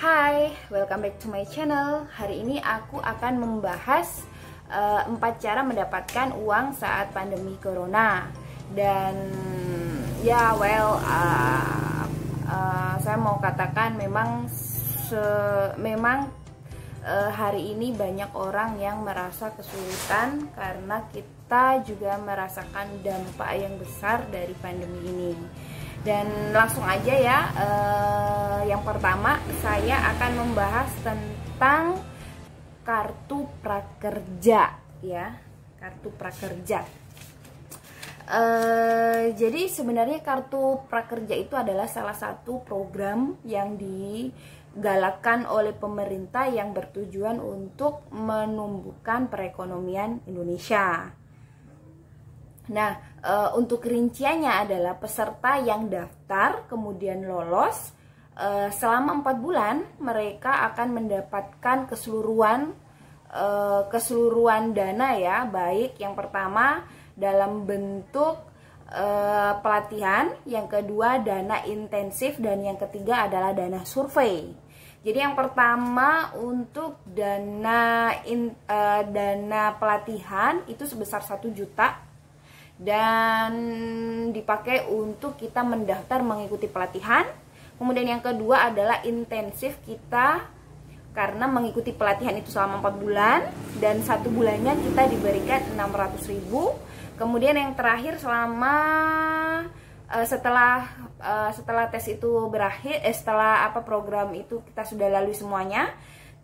Hai, welcome back to my channel. Hari ini aku akan membahas 4 cara mendapatkan uang saat pandemi corona. Dan saya mau katakan memang hari ini banyak orang yang merasa kesulitan karena kita juga merasakan dampak yang besar dari pandemi ini. Dan langsung aja ya, yang pertama saya akan membahas tentang kartu prakerja ya, kartu prakerja. Jadi sebenarnya kartu prakerja itu adalah salah satu program yang digalakkan oleh pemerintah yang bertujuan untuk menumbuhkan perekonomian Indonesia. Nah, untuk rinciannya adalah peserta yang daftar kemudian lolos selama 4 bulan mereka akan mendapatkan keseluruhan dana ya, baik yang pertama dalam bentuk pelatihan, yang kedua dana intensif, dan yang ketiga adalah dana survei. Jadi yang pertama untuk dana pelatihan itu sebesar 1 juta dan dipakai untuk kita mendaftar mengikuti pelatihan. Kemudian yang kedua adalah intensif kita karena mengikuti pelatihan itu selama 4 bulan dan 1 bulannya kita diberikan 600.000. Kemudian yang terakhir setelah tes itu berakhir, setelah program itu kita sudah lalui semuanya,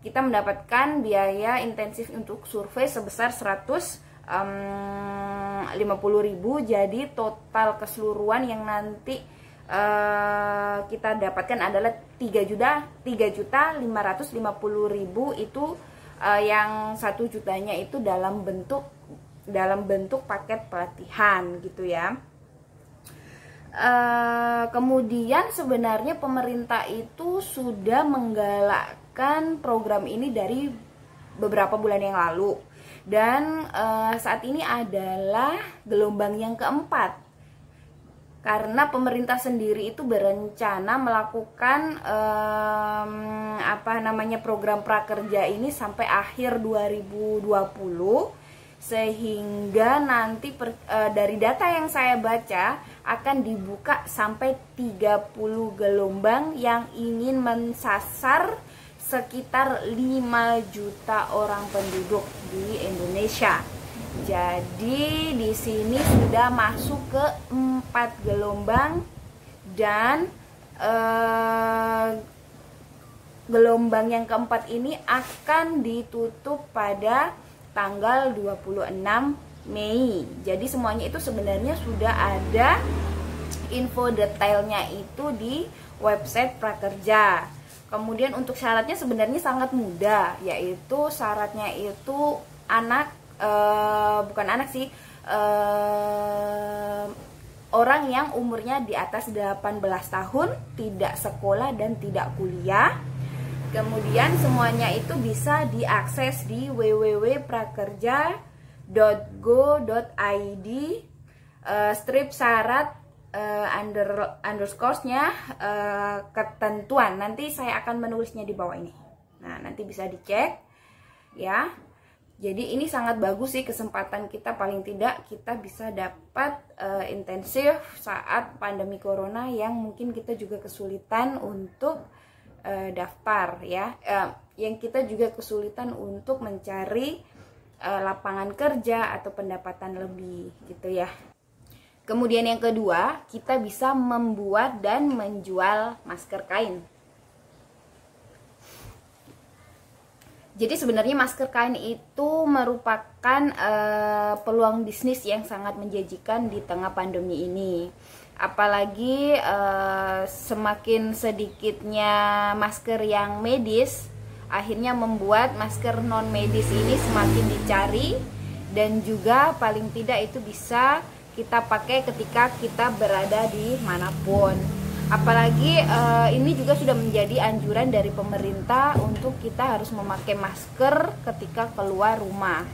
kita mendapatkan biaya intensif untuk survei sebesar 150.000. Jadi total keseluruhan yang nanti kita dapatkan adalah 3.550.000. Itu yang 1 jutanya itu dalam bentuk paket pelatihan gitu ya. Kemudian sebenarnya pemerintah itu sudah menggalakkan program ini dari beberapa bulan yang lalu. Dan saat ini adalah gelombang yang keempat, karena pemerintah sendiri itu berencana melakukan program prakerja ini sampai akhir 2020, sehingga nanti dari data yang saya baca akan dibuka sampai 30 gelombang yang ingin mensasar sekitar 5 juta orang penduduk di Indonesia. Jadi di sini sudah masuk ke 4 gelombang dan gelombang yang keempat ini akan ditutup pada tanggal 26 Mei. Jadi semuanya itu sebenarnya sudah ada info detailnya itu di website prakerja. Kemudian untuk syaratnya sebenarnya sangat mudah, yaitu syaratnya itu orang yang umurnya di atas 18 tahun, tidak sekolah dan tidak kuliah. Kemudian semuanya itu bisa diakses di www.prakerja.go.id /syarat underscore-nya ketentuan. Nanti saya akan menulisnya di bawah ini. Nah, nanti bisa dicek ya. Jadi ini sangat bagus sih, kesempatan kita, paling tidak kita bisa dapat intensif saat pandemi corona yang mungkin kita juga kesulitan untuk daftar ya. Yang kita juga kesulitan untuk mencari lapangan kerja atau pendapatan lebih gitu ya. Kemudian yang kedua, kita bisa membuat dan menjual masker kain. Jadi sebenarnya masker kain itu merupakan peluang bisnis yang sangat menjanjikan di tengah pandemi ini. Apalagi semakin sedikitnya masker yang medis, akhirnya membuat masker non medis ini semakin dicari, dan juga paling tidak itu bisa kita pakai ketika kita berada di manapun. Apalagi ini juga sudah menjadi anjuran dari pemerintah untuk kita harus memakai masker ketika keluar rumah.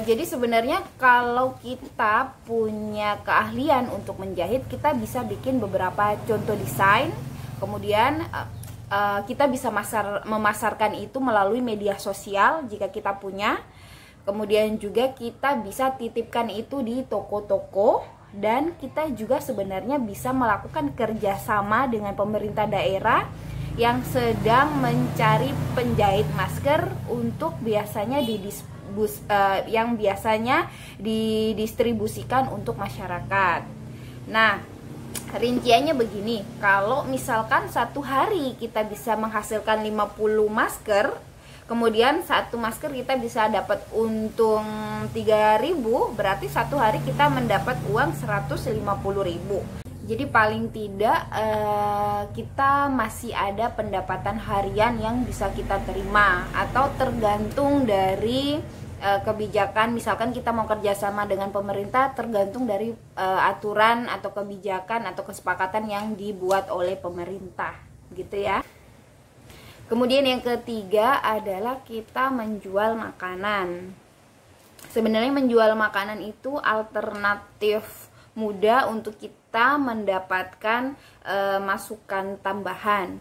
Jadi sebenarnya kalau kita punya keahlian untuk menjahit, kita bisa bikin beberapa contoh desain Kemudian kita bisa memasarkan itu melalui media sosial jika kita punya. Kemudian juga kita bisa titipkan itu di toko-toko, dan kita juga sebenarnya bisa melakukan kerjasama dengan pemerintah daerah yang sedang mencari penjahit masker untuk biasanya yang biasanya didistribusikan untuk masyarakat. Nah, rinciannya begini, kalau misalkan satu hari kita bisa menghasilkan 50 masker, kemudian satu masker kita bisa dapat untung 3.000, berarti satu hari kita mendapat uang 150.000. Jadi paling tidak kita masih ada pendapatan harian yang bisa kita terima, atau tergantung dari kebijakan. Misalkan kita mau kerjasama dengan pemerintah, tergantung dari aturan atau kebijakan atau kesepakatan yang dibuat oleh pemerintah, gitu ya. Kemudian yang ketiga adalah kita menjual makanan. Sebenarnya menjual makanan itu alternatif mudah untuk kita mendapatkan masukan tambahan.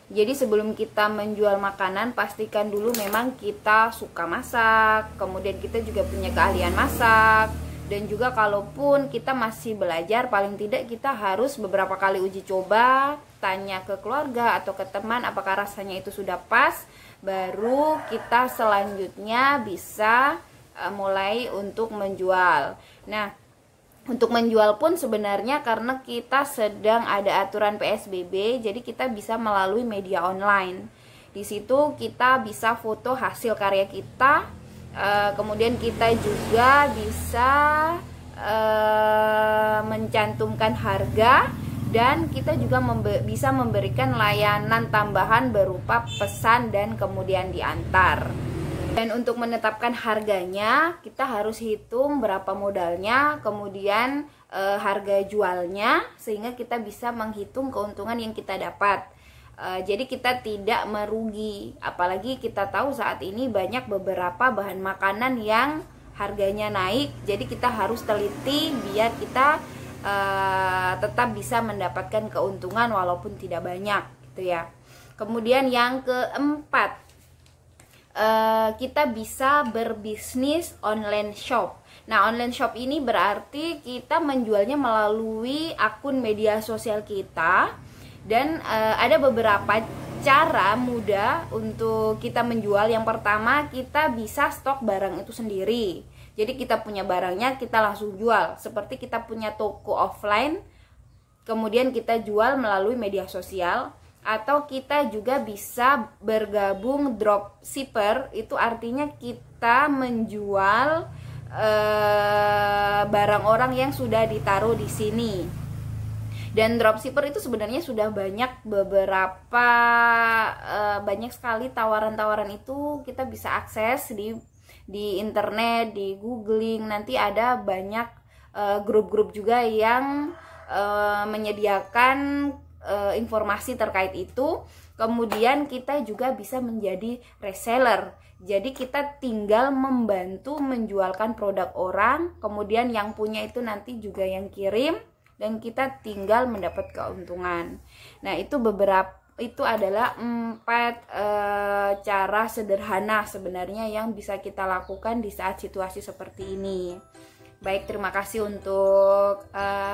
Jadi sebelum kita menjual makanan, pastikan dulu memang kita suka masak, kemudian kita juga punya keahlian masak, dan juga kalaupun kita masih belajar, paling tidak kita harus beberapa kali uji coba, tanya ke keluarga atau ke teman apakah rasanya itu sudah pas, baru kita selanjutnya bisa mulai untuk menjual. Nah, untuk menjual pun sebenarnya karena kita sedang ada aturan PSBB, jadi kita bisa melalui media online. Di situ kita bisa foto hasil karya kita, kemudian kita juga bisa mencantumkan harga, dan kita juga bisa memberikan layanan tambahan berupa pesan dan kemudian diantar. Dan untuk menetapkan harganya, kita harus hitung berapa modalnya, kemudian harga jualnya, sehingga kita bisa menghitung keuntungan yang kita dapat. Jadi kita tidak merugi, apalagi kita tahu saat ini banyak beberapa bahan makanan yang harganya naik. Jadi kita harus teliti biar kita tetap bisa mendapatkan keuntungan walaupun tidak banyak, gitu ya. Kemudian yang keempat, kita bisa berbisnis online shop. Nah, online shop ini berarti kita menjualnya melalui akun media sosial kita, dan ada beberapa cara mudah untuk kita menjual. Yang pertama, kita bisa stok barang itu sendiri. Jadi kita punya barangnya, kita langsung jual. Seperti kita punya toko offline, kemudian kita jual melalui media sosial. Atau kita juga bisa bergabung dropshipper, itu artinya kita menjual barang orang yang sudah ditaruh di sini. Dan dropshipper itu sebenarnya sudah banyak banyak sekali tawaran-tawaran itu kita bisa akses di internet, di googling. Nanti ada banyak grup-grup juga yang menyediakan informasi terkait itu. Kemudian kita juga bisa menjadi reseller. Jadi kita tinggal membantu menjualkan produk orang, kemudian yang punya itu nanti juga yang kirim, dan kita tinggal mendapat keuntungan. Nah, itu adalah 4 cara sederhana sebenarnya yang bisa kita lakukan di saat situasi seperti ini. Baik, terima kasih untuk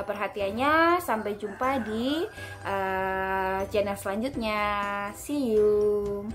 perhatiannya. Sampai jumpa di channel selanjutnya. See you.